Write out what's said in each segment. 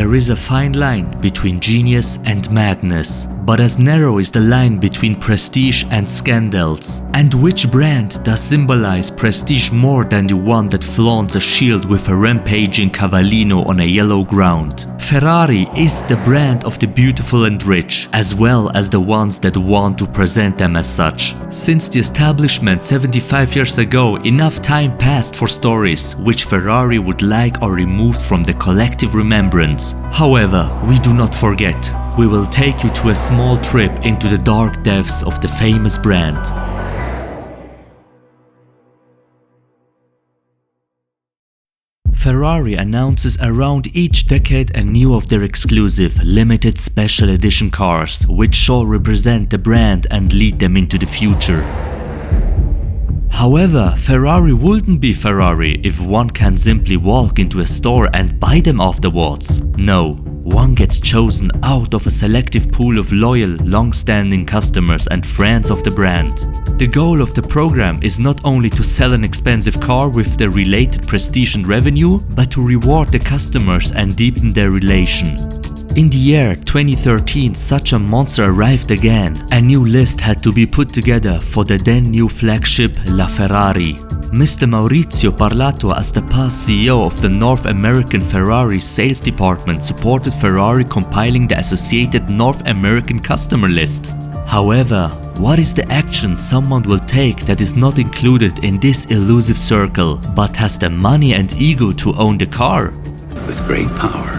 There is a fine line between genius and madness, but as narrow is the line between prestige and scandals. And which brand does symbolize prestige more than the one that flaunts a shield with a rampaging cavallino on a yellow ground? Ferrari is the brand of the beautiful and rich, as well as the ones that want to present them as such. Since the establishment 75 years ago, enough time passed for stories which Ferrari would like or removed from the collective remembrance. However, we do not forget. We will take you to a small trip into the dark depths of the famous brand. Ferrari announces around each decade a new of their exclusive, limited special edition cars, which shall represent the brand and lead them into the future. However, Ferrari wouldn't be Ferrari if one can simply walk into a store and buy them afterwards. No, one gets chosen out of a selective pool of loyal, long-standing customers and friends of the brand. The goal of the program is not only to sell an expensive car with the related prestige and revenue, but to reward the customers and deepen their relation. In the year 2013, such a monster arrived again. A new list had to be put together for the then new flagship La Ferrari. Mr. Maurizio Parlato, as the past CEO of the North American Ferrari sales department, supported Ferrari compiling the associated North American customer list. However, what is the action someone will take that is not included in this elusive circle, but has the money and ego to own the car? With great power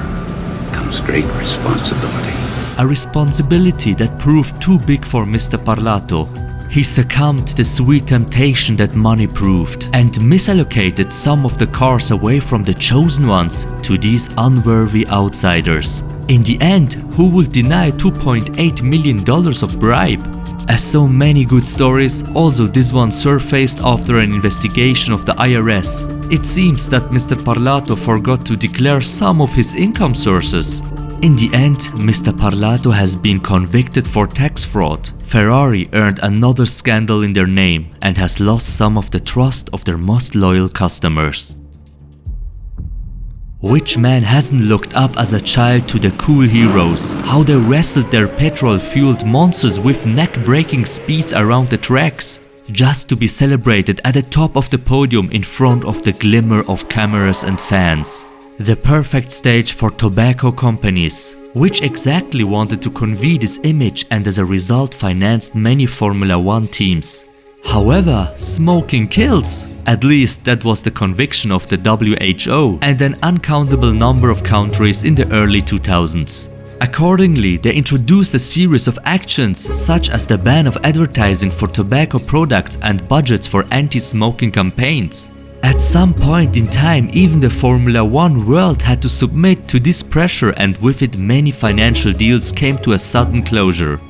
comes great responsibility. A responsibility that proved too big for Mr. Parlato. He succumbed to the sweet temptation that money proved and misallocated some of the cars away from the chosen ones to these unworthy outsiders. In the end, who will deny $2.8 million of bribe? As so many good stories, also this one surfaced after an investigation of the IRS. It seems that Mr. Parlato forgot to declare some of his income sources. In the end, Mr. Parlato has been convicted for tax fraud. Ferrari earned another scandal in their name and has lost some of the trust of their most loyal customers. Which man hasn't looked up as a child to the cool heroes, how they wrestled their petrol-fueled monsters with neck-breaking speeds around the tracks, just to be celebrated at the top of the podium in front of the glimmer of cameras and fans. The perfect stage for tobacco companies, which exactly wanted to convey this image and as a result financed many Formula 1 teams. However, smoking kills. At least that was the conviction of the WHO and an uncountable number of countries in the early 2000s. Accordingly, they introduced a series of actions such as the ban of advertising for tobacco products and budgets for anti-smoking campaigns. At some point in time, even the Formula 1 world had to submit to this pressure, and with it many financial deals came to a sudden closure.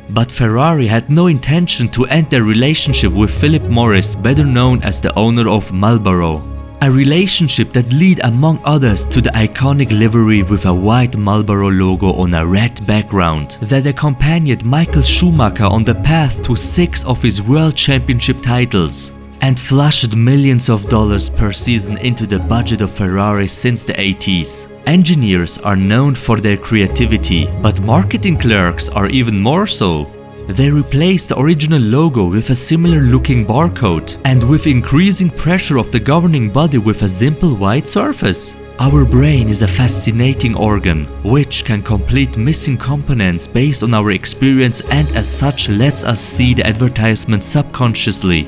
But Ferrari had no intention to end their relationship with Philip Morris, better known as the owner of Marlboro. A relationship that led among others to the iconic livery with a white Marlboro logo on a red background that accompanied Michael Schumacher on the path to 6 of his world championship titles and flushed millions of dollars per season into the budget of Ferrari since the 80s. Engineers are known for their creativity, but marketing clerks are even more so. They replaced the original logo with a similar looking barcode and with increasing pressure of the governing body with a simple white surface. Our brain is a fascinating organ, which can complete missing components based on our experience and as such lets us see the advertisement subconsciously.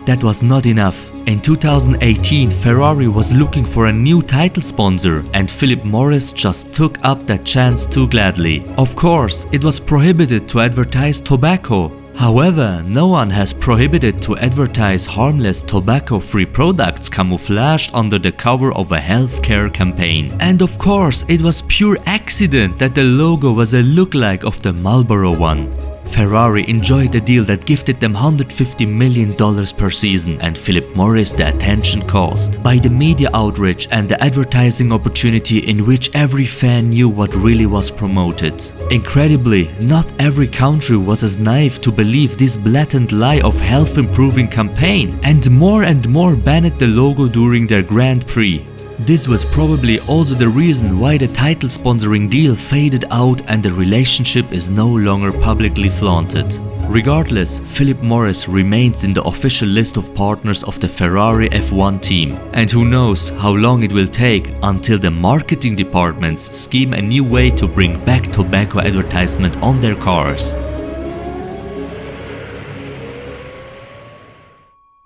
That was not enough. In 2018, Ferrari was looking for a new title sponsor and Philip Morris just took up that chance too gladly. Of course, it was prohibited to advertise tobacco. However, no one has prohibited to advertise harmless tobacco-free products camouflaged under the cover of a healthcare campaign. And of course, it was pure accident that the logo was a lookalike of the Marlboro one. Ferrari enjoyed a deal that gifted them $150 million per season and Philip Morris the attention caused by the media outreach and the advertising opportunity in which every fan knew what really was promoted. Incredibly, not every country was as naive to believe this blatant lie of health-improving campaign and more banned the logo during their Grand Prix. This was probably also the reason why the title sponsoring deal faded out and the relationship is no longer publicly flaunted. Regardless, Philip Morris remains in the official list of partners of the Ferrari F1 team, and who knows how long it will take until the marketing departments scheme a new way to bring back tobacco advertisement on their cars.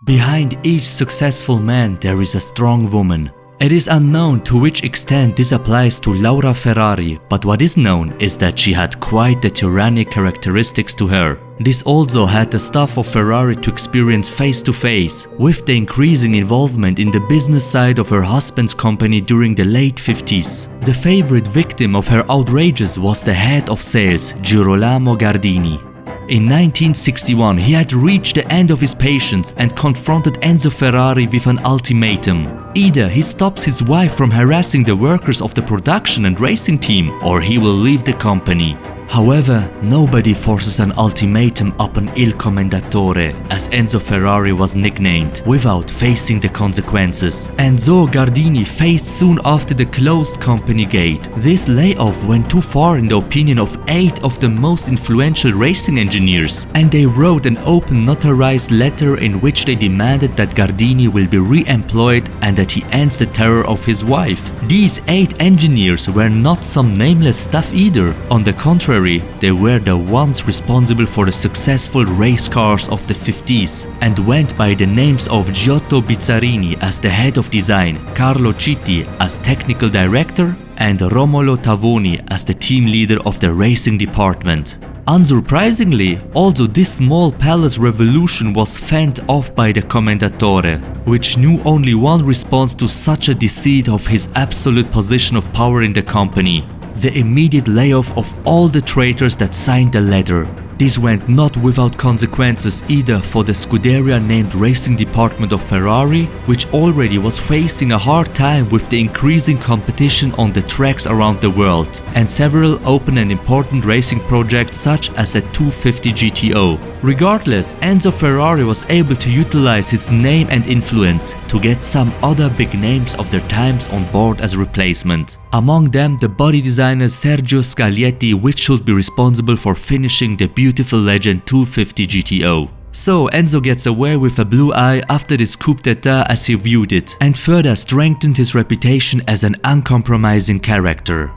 Behind each successful man there is a strong woman. It is unknown to which extent this applies to Laura Ferrari, but what is known is that she had quite the tyrannic characteristics to her. This also had the staff of Ferrari to experience face to face, with the increasing involvement in the business side of her husband's company during the late 50s. The favorite victim of her outrages was the head of sales, Girolamo Gardini. In 1961, he had reached the end of his patience and confronted Enzo Ferrari with an ultimatum. Either he stops his wife from harassing the workers of the production and racing team, or he will leave the company. However, nobody forces an ultimatum upon Il Commendatore, as Enzo Ferrari was nicknamed, without facing the consequences. Enzo Gardini faced soon after the closed company gate. This layoff went too far in the opinion of 8 of the most influential racing engineers, and they wrote an open notarized letter in which they demanded that Gardini will be re-employed and that he ends the terror of his wife. These 8 engineers were not some nameless staff either. On the contrary, they were the ones responsible for the successful race cars of the 50s and went by the names of Giotto Bizzarini as the head of design, Carlo Citti as technical director, and Romolo Tavoni as the team leader of the racing department. Unsurprisingly, also this small palace revolution was fended off by the Commendatore, which knew only one response to such a deceit of his absolute position of power in the company: the immediate layoff of all the traitors that signed the letter. This went not without consequences either for the Scuderia named racing department of Ferrari, which already was facing a hard time with the increasing competition on the tracks around the world, and several open and important racing projects such as the 250 GTO. Regardless, Enzo Ferrari was able to utilize his name and influence to get some other big names of their times on board as replacement. Among them the body designer Sergio Scaglietti, which should be responsible for finishing the beautiful legend 250 GTO. So Enzo gets away with a blue eye after this coup d'etat as he viewed it, and further strengthened his reputation as an uncompromising character.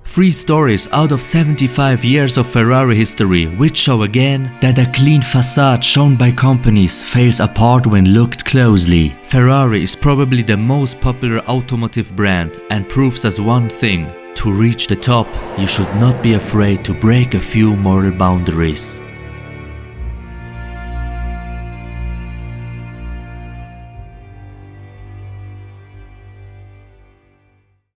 3 stories out of 75 years of Ferrari history, which show again that a clean facade shown by companies fails apart when looked closely. Ferrari is probably the most popular automotive brand and proves us one thing: to reach the top, you should not be afraid to break a few moral boundaries.